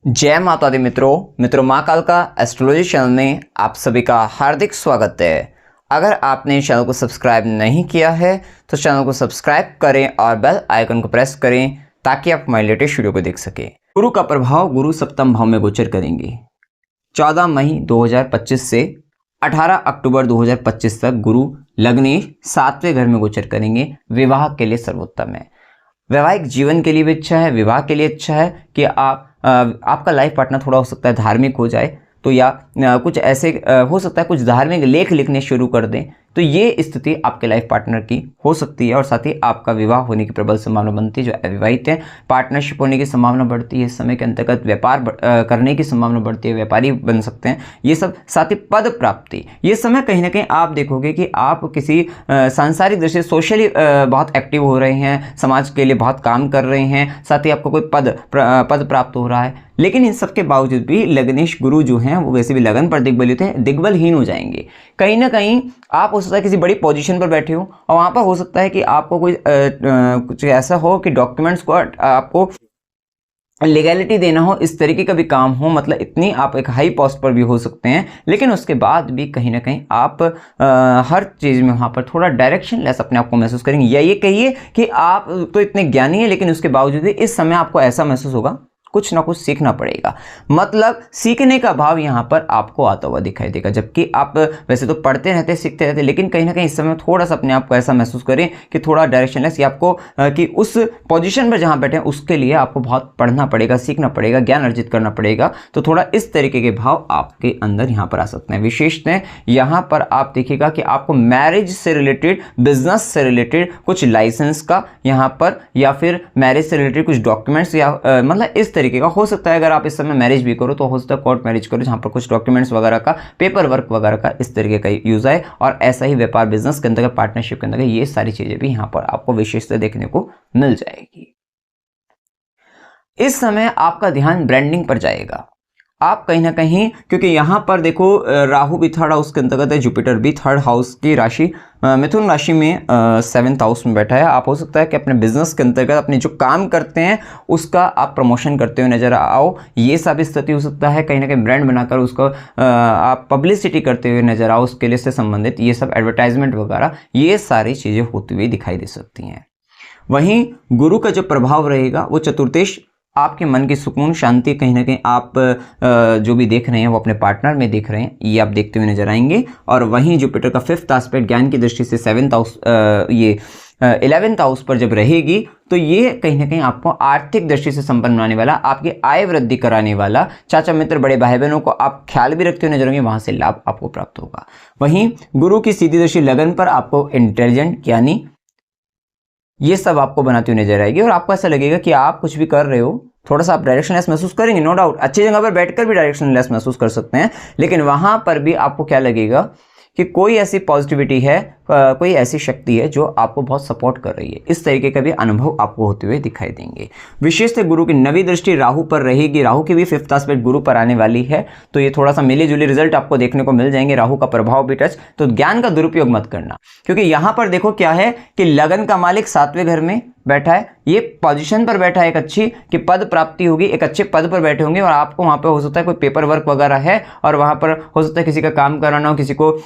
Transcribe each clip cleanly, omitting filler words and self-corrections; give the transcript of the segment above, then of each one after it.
जय माता दी मित्रों माँ काल का एस्ट्रोलॉजी चैनल में आप सभी का हार्दिक स्वागत है। अगर आपने चैनल को सब्सक्राइब नहीं किया है तो चैनल को सब्सक्राइब करें और बेल आइकन को प्रेस करें ताकि आप हमारी लेटेस्ट वीडियो को देख सकें। गुरु का प्रभाव गुरु सप्तम भाव में गोचर करेंगे। 14 मई 2025 से 18 अक्टूबर 2025 तक गुरु लग्नेश 7वें घर में गोचर करेंगे। विवाह के लिए सर्वोत्तम है, वैवाहिक जीवन के लिए भी अच्छा है, विवाह के लिए अच्छा है कि आपका लाइफ पार्टनर थोड़ा हो सकता है धार्मिक हो जाए तो या कुछ ऐसे हो सकता है कुछ धार्मिक लेख लिखने शुरू कर दें तो ये स्थिति आपके लाइफ पार्टनर की हो सकती है। और साथ ही आपका विवाह होने की प्रबल संभावना बनती है। जो अविवाहित हैं पार्टनरशिप होने की संभावना बढ़ती है। इस समय के अंतर्गत व्यापार करने की संभावना बढ़ती है, व्यापारी बन सकते हैं ये सब। साथ ही पद प्राप्ति, ये समय कहीं ना कहीं आप देखोगे कि आप किसी सांसारिक दृष्टि से सोशली बहुत एक्टिव हो रहे हैं, समाज के लिए बहुत काम कर रहे हैं, साथ ही आपको कोई पद प्राप्त हो रहा है। लेकिन इन सब के बावजूद भी लग्नेश गुरु जो हैं वो वैसे भी लगन पर दिग्बलित हैं, दिग्बलहीन हो जाएंगे। कहीं ना कहीं आप हो सकता है किसी बड़ी पोजीशन पर बैठे हो और वहाँ पर हो सकता है कि आपको कोई कुछ ऐसा हो कि डॉक्यूमेंट्स को आपको लीगैलिटी देना हो, इस तरीके का भी काम हो, मतलब इतनी आप एक हाई पोस्ट पर भी हो सकते हैं। लेकिन उसके बाद भी कहीं ना कहीं आप हर चीज़ में वहाँ पर थोड़ा डायरेक्शन लेस अपने आप को महसूस करेंगे। या ये कहिए कि आप तो इतने ज्ञानी हैं लेकिन उसके बावजूद भी इस समय आपको ऐसा महसूस होगा कुछ ना कुछ सीखना पड़ेगा। मतलब सीखने का भाव यहाँ पर आपको आता हुआ दिखाई देगा। जबकि आप वैसे तो पढ़ते रहते सीखते रहते, लेकिन कहीं ना कहीं इस समय थोड़ा सा अपने आप को ऐसा महसूस करें कि थोड़ा डायरेक्शनलेस, या आपको कि उस पोजीशन पर जहाँ बैठे हैं उसके लिए आपको बहुत पढ़ना पड़ेगा, सीखना पड़ेगा, ज्ञान अर्जित करना पड़ेगा। तो थोड़ा इस तरीके के भाव आपके अंदर यहाँ पर आ सकते हैं। विशेषतः यहाँ पर आप देखिएगा कि आपको मैरिज से रिलेटेड, बिजनेस से रिलेटेड कुछ लाइसेंस का यहाँ पर, या फिर मैरिज से रिलेटेड कुछ डॉक्यूमेंट्स, या मतलब इस तरीके का हो सकता है। अगर आप इस समय मैरिज भी करो तो हो सकता है कोर्ट मैरिज करो जहां पर कुछ डॉक्यूमेंट्स वगैरह का, पेपर वर्क वगैरह का इस तरीके का यूज है। और ऐसा ही व्यापार बिजनेस के अंदर, पार्टनरशिप के अंदर ये सारी चीजें भी यहां पर आपको विशेषता देखने को मिल जाएगी। इस समय आपका ध्यान ब्रांडिंग पर जाएगा। आप कहीं ना कहीं, क्योंकि यहाँ पर देखो राहु भी थर्ड हाउस के अंतर्गत है, जुपिटर भी थर्ड हाउस की राशि मिथुन राशि में 7th हाउस में बैठा है। आप हो सकता है कि अपने बिजनेस के अंतर्गत अपने जो काम करते हैं उसका आप प्रमोशन करते हुए नजर आओ, ये सब स्थिति हो सकता है। कहीं ना कहीं ब्रांड बनाकर उसको आप पब्लिसिटी करते हुए नजर आओ, उसके लिए से संबंधित ये सब एडवर्टाइजमेंट वगैरह, ये सारी चीज़ें होती हुई दिखाई दे सकती हैं। वहीं गुरु का जो प्रभाव रहेगा वो चतुर्थेश, आपके मन की सुकून शांति कहीं ना कहीं आप जो भी देख रहे हैं वो अपने पार्टनर में देख रहे हैं, ये आप देखते हुए नजर आएंगे। और वहीं जुपिटर का 5th एस्पेक्ट ज्ञान की दृष्टि से 7th हाउस, ये 11th हाउस पर जब रहेगी तो ये कहीं ना कहीं आपको आर्थिक दृष्टि से संपन्न बनाने वाला, आपकी आय वृद्धि कराने वाला, चाचा मित्र बड़े भाई बहनों को आप ख्याल भी रखते हुए नजर आएंगे, वहां से लाभ आपको प्राप्त होगा। वहीं गुरु की सीधी दृष्टि लगन पर आपको इंटेलिजेंट, यानी ये सब आपको बनाती हुई नजर आएगी। और आपको ऐसा लगेगा कि आप कुछ भी कर रहे हो थोड़ा सा आप डायरेक्शनलेस महसूस करेंगे, नो डाउट। अच्छी जगह पर बैठकर भी डायरेक्शनलेस महसूस कर सकते हैं, लेकिन वहां पर भी आपको क्या लगेगा कि कोई ऐसी पॉजिटिविटी है, कोई ऐसी शक्ति है जो आपको बहुत सपोर्ट कर रही है। इस तरीके का भी अनुभव आपको होते हुए दिखाई देंगे। विशेषतः गुरु की 9वीं दृष्टि राहु पर रहेगी। राहु की भी 5th एस्पेक्ट गुरु पर आने वाली है, तो ये थोड़ा सा मिली जुली रिजल्ट आपको देखने को मिल जाएंगे। राहु का प्रभाव भी टच, तो ज्ञान का दुरुपयोग मत करना, क्योंकि यहां पर देखो क्या है कि लगन का मालिक 7वें घर में बैठा है, ये पोजीशन पर बैठा है एक अच्छी, कि पद प्राप्ति होगी, एक अच्छे पद पर बैठे होंगे। और आपको वहां पर हो सकता है कोई पेपर वर्क वगैरह है और वहां पर हो सकता है किसी का काम कराना हो, किसी को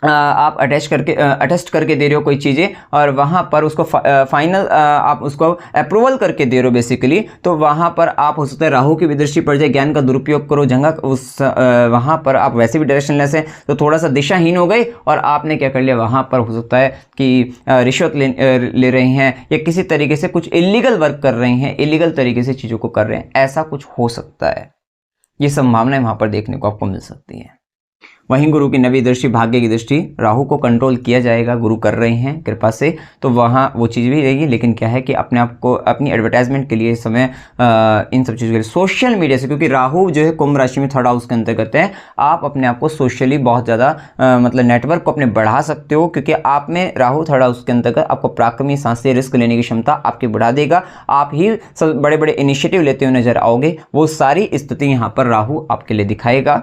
आप अटेस्ट करके दे रहे हो कोई चीज़ें, और वहाँ पर उसको फाइनल आप उसको अप्रूवल करके दे रहे हो बेसिकली। तो वहाँ पर आप हो सकता है राहु की भी दृष्टि पड़ जाए, ज्ञान का दुरुपयोग करो जगह उस वहाँ पर आप वैसे भी डायरेक्शनलेस है तो थोड़ा सा दिशाहीन हो गई और आपने क्या कर लिया, वहाँ पर हो सकता है कि रिश्वत ले रहे हैं या किसी तरीके से कुछ इलीगल वर्क कर रहे हैं, इलीगल तरीके से चीज़ों को कर रहे हैं, ऐसा कुछ हो सकता है। ये संभावनाएं वहाँ पर देखने को आपको मिल सकती हैं। वहीं गुरु की 9वीं दृष्टि भाग्य की दृष्टि, राहु को कंट्रोल किया जाएगा, गुरु कर रहे हैं कृपा से, तो वहाँ वो चीज़ भी रहेगी। लेकिन क्या है कि अपने आप को अपनी एडवर्टाइजमेंट के लिए इस समय इन सब चीज़ों के लिए सोशल मीडिया से, क्योंकि राहु जो है कुंभ राशि में 3rd हाउस के अंतर्गत है, आप अपने आप को सोशली बहुत ज़्यादा मतलब नेटवर्क को अपने बढ़ा सकते हो, क्योंकि आप में राहु 3rd हाउस के अंतर्गत आपको पराक्रमी, सांसें, रिस्क लेने की क्षमता आपकी बढ़ा देगा। आप ही सब बड़े बड़े इनिशिएटिव लेते हुए नजर आओगे, वो सारी स्थिति यहाँ पर राहु आपके लिए दिखाएगा।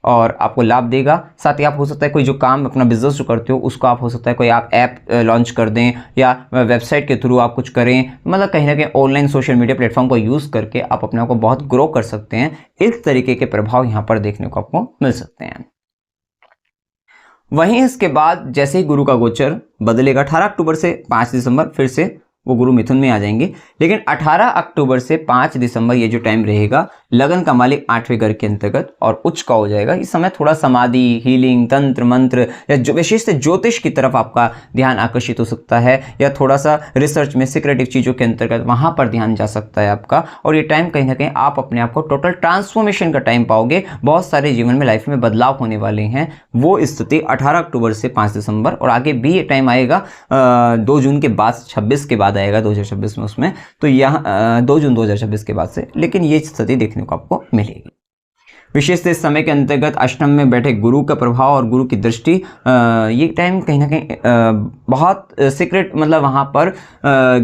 और आपको लाभ देगा। साथ ही आप हो सकता है कोई जो काम अपना बिजनेस जो करते हो उसको आप हो सकता है कोई आप ऐप लॉन्च कर दें या वेबसाइट के थ्रू आप कुछ करें, मतलब कहीं ना कहीं ऑनलाइन सोशल मीडिया प्लेटफॉर्म को यूज़ करके आप अपने आप को बहुत ग्रो कर सकते हैं। इस तरीके के प्रभाव यहाँ पर देखने को आपको मिल सकते हैं। वहीं इसके बाद जैसे ही गुरु का गोचर बदलेगा 18 अक्टूबर से 5 दिसंबर फिर से वो गुरु मिथुन में आ जाएंगे, लेकिन 18 अक्टूबर से 5 दिसंबर ये जो टाइम रहेगा लगन का मालिक 8वें घर के अंतर्गत और उच्च का हो जाएगा। इस समय थोड़ा समाधि, हीलिंग, तंत्र मंत्र या जो विशेष ज्योतिष की तरफ आपका ध्यान आकर्षित हो सकता है, या थोड़ा सा रिसर्च में सीक्रेटिव चीज़ों के अंतर्गत वहाँ पर ध्यान जा सकता है आपका। और ये टाइम कहीं ना कहीं आप अपने आप को टोटल ट्रांसफॉर्मेशन का टाइम पाओगे, बहुत सारे जीवन में लाइफ में बदलाव होने वाले हैं। वो स्थिति 18 अक्टूबर से 5 दिसंबर और आगे भी ये टाइम आएगा 2 जून के बाद, 26 के बाद आएगा 2026 में उसमें, तो यहाँ 2 जून 2026 के बाद से, लेकिन ये स्थिति देखने को आपको मिलेगी। विशेष इस समय के अंतर्गत अष्टम में बैठे गुरु का प्रभाव और गुरु की दृष्टि, ये टाइम कहीं ना कहीं बहुत सीक्रेट, मतलब वहाँ पर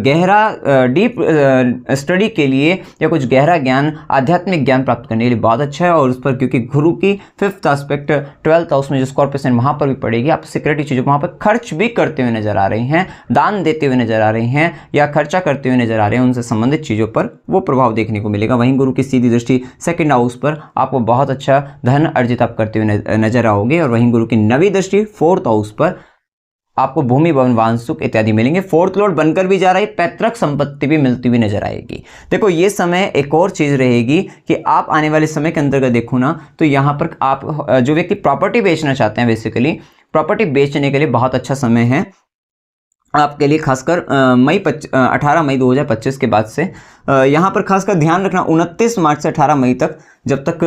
गहरा डीप स्टडी के लिए या कुछ गहरा ज्ञान, आध्यात्मिक ज्ञान प्राप्त करने के लिए बहुत अच्छा है। और उस पर क्योंकि गुरु की 5th एस्पेक्ट 12th हाउस में जो स्क्वायर पर्सन वहाँ पर भी पड़ेगी, आप सीक्रेटिव चीज़ों को वहाँ पर खर्च भी करते हुए नजर आ रहे हैं, दान देते हुए नजर आ रहे हैं या खर्चा करते हुए नजर आ रहे हैं, उनसे संबंधित चीज़ों पर वो प्रभाव देखने को मिलेगा। वहीं गुरु की सीधी दृष्टि 2nd हाउस पर आपको बहुत अच्छा धन अर्जित आप करते हुए नजर आओगे। और वहीं गुरु की 9वीं दृष्टि 4th हाउस पर आपको भूमि, भवन, वाहन, सुख इत्यादि मिलेंगे। 4th लॉर्ड बनकर भी जा रहा है, पैतृक संपत्ति भी मिलती हुई नजर आएगी। देखो ये समय एक और चीज रहेगी कि आप आने वाले समय के अंतर्गत देखो ना, तो यहाँ पर आप जो व्यक्ति प्रॉपर्टी बेचना चाहते हैं, बेसिकली प्रॉपर्टी बेचने के लिए बहुत अच्छा समय है आपके लिए, खासकर 18 मई 2025 के बाद से। यहाँ पर खासकर ध्यान रखना 29 मार्च से 18 मई तक, जब तक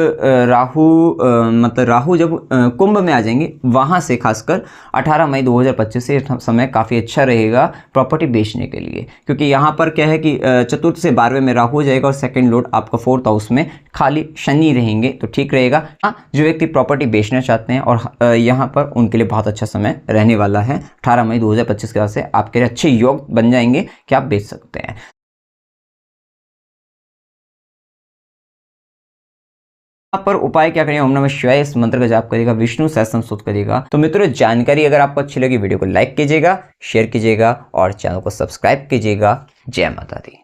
राहु जब कुंभ में आ जाएंगे, वहाँ से खासकर 18 मई 2025 से समय काफ़ी अच्छा रहेगा प्रॉपर्टी बेचने के लिए, क्योंकि यहाँ पर क्या है कि 4th से 12वें में राहु हो जाएगा और 2nd लॉर्ड आपका 4th हाउस में खाली शनि रहेंगे, तो ठीक रहेगा। हाँ, जो व्यक्ति प्रॉपर्टी बेचना चाहते हैं और यहाँ पर उनके लिए बहुत अच्छा समय रहने वाला है। 18 मई 2025 के बाद से आपके लिए अच्छे योग बन जाएंगे कि आप बेच सकते हैं। यहाँ पर उपाय क्या करें, ओम नमः शिवाय इस मंत्र का जाप करिएगा, विष्णु सहस्त्रनाम स्तोत्र करिएगा। तो मित्रों, जानकारी अगर आपको अच्छी लगी, वीडियो को लाइक कीजिएगा, शेयर कीजिएगा और चैनल को सब्सक्राइब कीजिएगा। जय माता दी।